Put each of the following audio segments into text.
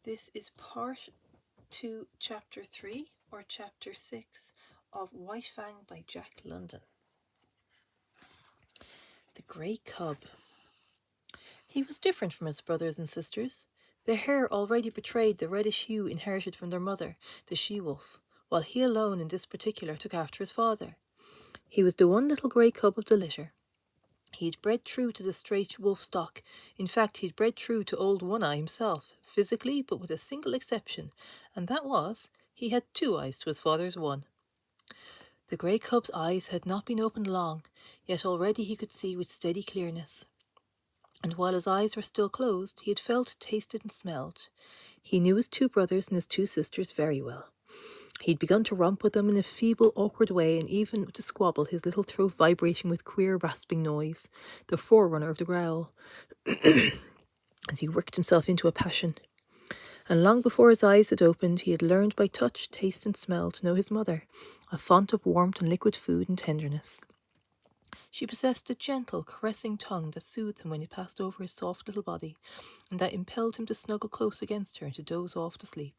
This is part 2, chapter 3 or chapter 6 of White Fang by Jack London. The Grey Cub. He was different from his brothers and sisters. Their hair already betrayed the reddish hue inherited from their mother, the she-wolf, while he alone in this particular took after his father. He was the one little grey cub of the litter. He'd bred true to the straight wolf stock. In fact, he'd bred true to old One-Eye himself, physically, but with a single exception, and that was, he had 2 eyes to his father's 1. The grey cub's eyes had not been opened long, yet already he could see with steady clearness. And while his eyes were still closed, he had felt, tasted, and smelled. He knew his 2 brothers and his 2 sisters very well. He'd begun to romp with them in a feeble, awkward way, and even to squabble, his little throat vibrating with queer, rasping noise, the forerunner of the growl, as he worked himself into a passion. And long before his eyes had opened, he had learned by touch, taste, and smell to know his mother, a font of warmth and liquid food and tenderness. She possessed a gentle, caressing tongue that soothed him when it passed over his soft little body, and that impelled him to snuggle close against her and to doze off to sleep.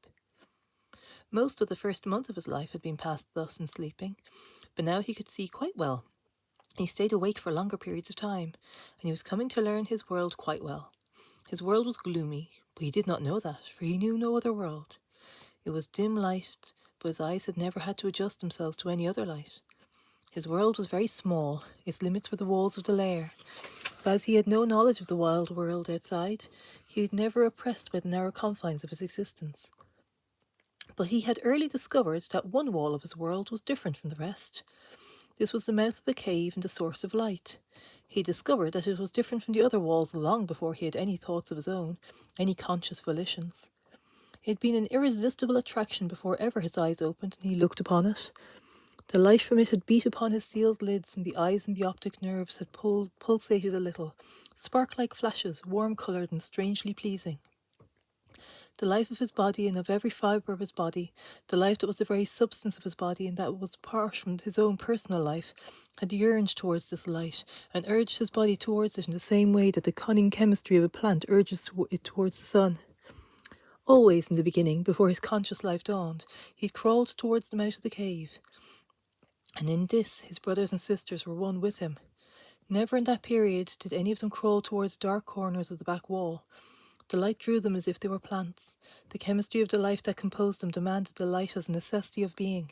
Most of the first month of his life had been passed thus in sleeping, but now he could see quite well. He stayed awake for longer periods of time, and he was coming to learn his world quite well. His world was gloomy, but he did not know that, for he knew no other world. It was dim light, but his eyes had never had to adjust themselves to any other light. His world was very small, its limits were the walls of the lair, but as he had no knowledge of the wild world outside, he was never oppressed by the narrow confines of his existence. But he had early discovered that one wall of his world was different from the rest. This was the mouth of the cave and the source of light. He discovered that it was different from the other walls long before he had any thoughts of his own, any conscious volitions. It had been an irresistible attraction before ever his eyes opened and he looked upon it. The light from it had beat upon his sealed lids, and the eyes and the optic nerves had pulsated a little, spark-like flashes, warm-coloured and strangely pleasing. The life of his body and of every fibre of his body, the life that was the very substance of his body and that was apart from his own personal life, had yearned towards this light, and urged his body towards it in the same way that the cunning chemistry of a plant urges it towards the sun. Always in the beginning, before his conscious life dawned, he had crawled towards the mouth of the cave, and in this his brothers and sisters were one with him. Never in that period did any of them crawl towards dark corners of the back wall. The light drew them as if they were plants. The chemistry of the life that composed them demanded the light as a necessity of being,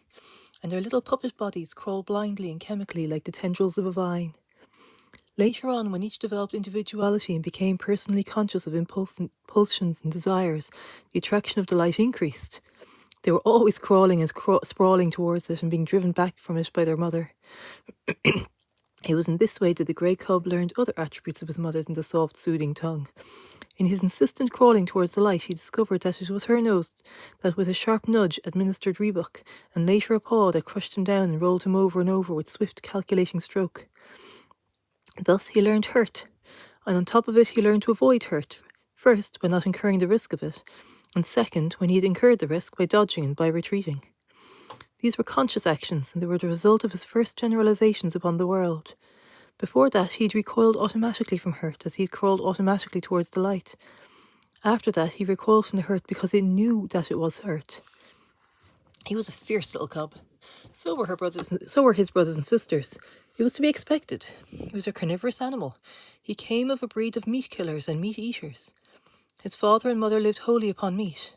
and their little puppet bodies crawled blindly and chemically like the tendrils of a vine. Later on, when each developed individuality and became personally conscious of impulsions and desires, the attraction of the light increased. They were always crawling and sprawling towards it and being driven back from it by their mother. It was in this way that the grey cub learned other attributes of his mother than the soft, soothing tongue. In his insistent crawling towards the light, he discovered that it was her nose that with a sharp nudge administered rebuck, and later a paw that crushed him down and rolled him over and over with swift, calculating stroke. Thus he learned hurt, and on top of it he learned to avoid hurt, first by not incurring the risk of it, and second, when he had incurred the risk, by dodging and by retreating. These were conscious actions, and they were the result of his first generalizations upon the world. Before that, he had recoiled automatically from hurt, as he had crawled automatically towards the light. After that, he recoiled from the hurt because he knew that it was hurt. He was a fierce little cub. So were his brothers and sisters. It was to be expected. He was a carnivorous animal. He came of a breed of meat killers and meat eaters. His father and mother lived wholly upon meat.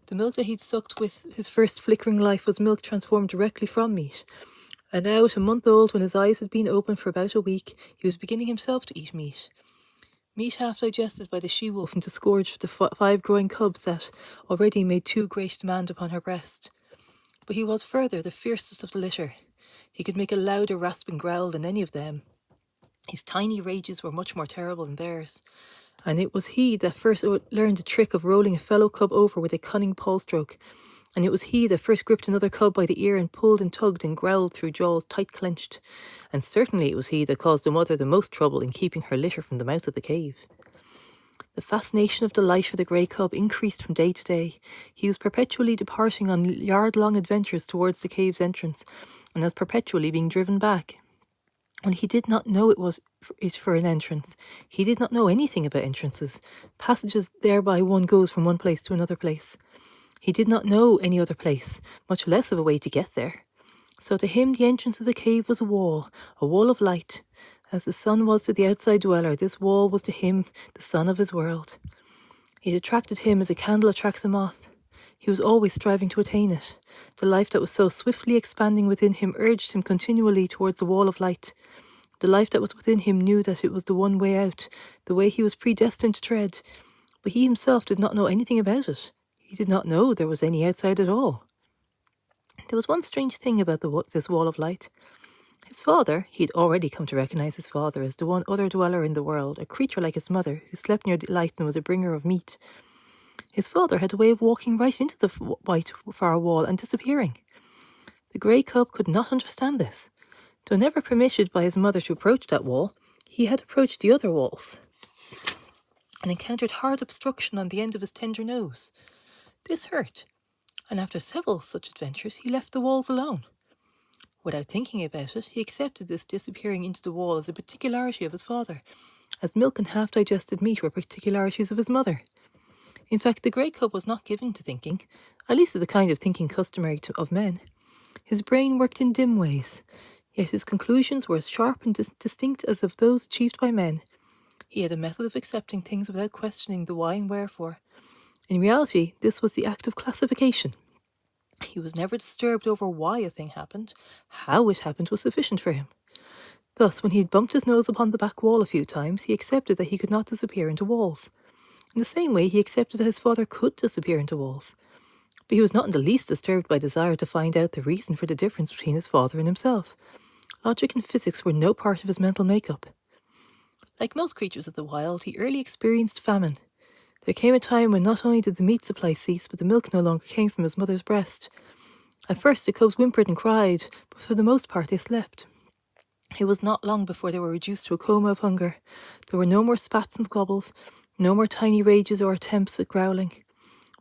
The milk that he'd sucked with his first flickering life was milk transformed directly from meat. And now, at a month old, when his eyes had been open for about a week, he was beginning himself to eat meat. Meat half digested by the she-wolf and disgorged for the 5 growing cubs that already made too great demand upon her breast. But he was further the fiercest of the litter. He could make a louder rasping growl than any of them. His tiny rages were much more terrible than theirs, and it was he that first learned the trick of rolling a fellow cub over with a cunning paw stroke, and it was he that first gripped another cub by the ear and pulled and tugged and growled through jaws tight clenched, and certainly it was he that caused the mother the most trouble in keeping her litter from the mouth of the cave. The fascination of the light for the grey cub increased from day to day. He was perpetually departing on yard-long adventures towards the cave's entrance, and as perpetually being driven back. When he did not know it for an entrance, he did not know anything about entrances, passages thereby one goes from one place to another place. He did not know any other place, much less of a way to get there. So to him the entrance of the cave was a wall of light. As the sun was to the outside dweller, this wall was to him the sun of his world. It attracted him as a candle attracts a moth. He was always striving to attain it. The life that was so swiftly expanding within him urged him continually towards the wall of light. The life that was within him knew that it was the one way out, the way he was predestined to tread. But he himself did not know anything about it. He did not know there was any outside at all. There was one strange thing about this wall of light. His father, he had already come to recognize his father as the one other dweller in the world, a creature like his mother, who slept near the light and was a bringer of meat. His father had a way of walking right into the white far wall and disappearing. The grey cub could not understand this. Though never permitted by his mother to approach that wall, he had approached the other walls and encountered hard obstruction on the end of his tender nose. This hurt, and after several such adventures, he left the walls alone. Without thinking about it, he accepted this disappearing into the wall as a particularity of his father, as milk and half-digested meat were particularities of his mother. In fact, the grey cub was not given to thinking, at least to the kind of thinking customary of men. His brain worked in dim ways, yet his conclusions were as sharp and distinct as of those achieved by men. He had a method of accepting things without questioning the why and wherefore. In reality, this was the act of classification. He was never disturbed over why a thing happened. How it happened was sufficient for him. Thus, when he had bumped his nose upon the back wall a few times, he accepted that he could not disappear into walls. In the same way, he accepted that his father could disappear into walls. But he was not in the least disturbed by desire to find out the reason for the difference between his father and himself. Logic and physics were no part of his mental makeup. Like most creatures of the wild, he early experienced famine. There came a time when not only did the meat supply cease, but the milk no longer came from his mother's breast. At first the cubs whimpered and cried, but for the most part they slept. It was not long before they were reduced to a coma of hunger. There were no more spats and squabbles, no more tiny rages or attempts at growling.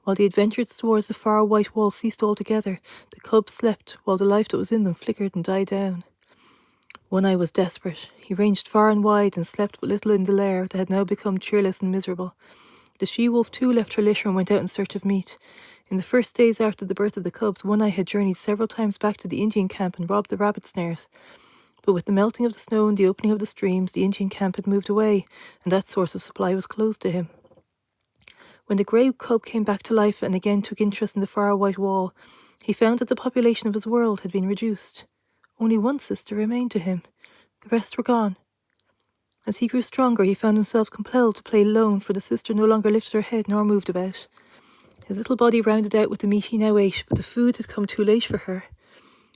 While the adventures towards the far white wall ceased altogether, the cubs slept while the life that was in them flickered and died down. One Eye was desperate. He ranged far and wide and slept but little in the lair that had now become cheerless and miserable. The she-wolf too left her litter and went out in search of meat. In the first days after the birth of the cubs, One Eye had journeyed several times back to the Indian camp and robbed the rabbit snares. But with the melting of the snow and the opening of the streams, the Indian camp had moved away, and that source of supply was closed to him. When the grey cub came back to life and again took interest in the far white wall, he found that the population of his world had been reduced. Only one sister remained to him. The rest were gone. As he grew stronger, he found himself compelled to play alone, for the sister no longer lifted her head nor moved about. His little body rounded out with the meat he now ate, but the food had come too late for her.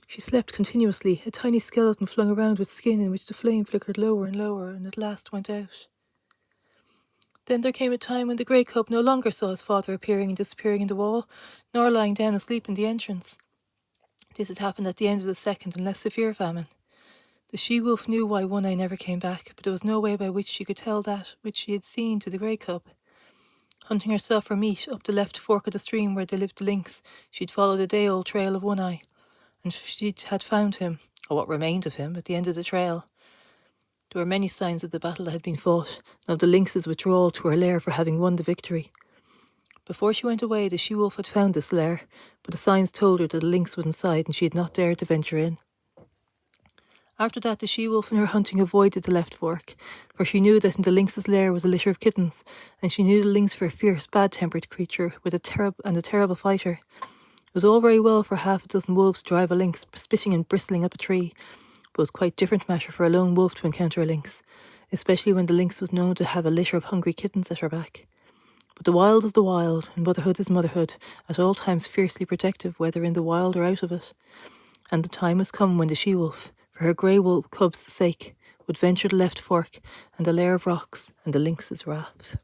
She slept continuously, a tiny skeleton flung around with skin in which the flame flickered lower and lower, and at last went out. Then there came a time when the grey cub no longer saw his father appearing and disappearing in the wall, nor lying down asleep in the entrance. This had happened at the end of the second and less severe famine. The she-wolf knew why One Eye never came back, but there was no way by which she could tell that which she had seen to the grey cub. Hunting herself for meat up the left fork of the stream where they lived the lynx, she'd followed a day-old trail of One Eye, and she had found him, or what remained of him, at the end of the trail. There were many signs of the battle that had been fought, and of the lynx's withdrawal to her lair for having won the victory. Before she went away, the she-wolf had found this lair, but the signs told her that the lynx was inside and she had not dared to venture in. After that, the she-wolf in her hunting avoided the left fork, for she knew that in the lynx's lair was a litter of kittens, and she knew the lynx for a fierce, bad-tempered creature with a terrible fighter. It was all very well for half a dozen wolves to drive a lynx, spitting and bristling up a tree, but it was quite a different matter for a lone wolf to encounter a lynx, especially when the lynx was known to have a litter of hungry kittens at her back. But the wild is the wild, and motherhood is motherhood, at all times fiercely protective, whether in the wild or out of it. And the time was come when the she-wolf, for her grey wolf cub's sake, would venture the left fork and the lair of rocks and the lynx's wrath.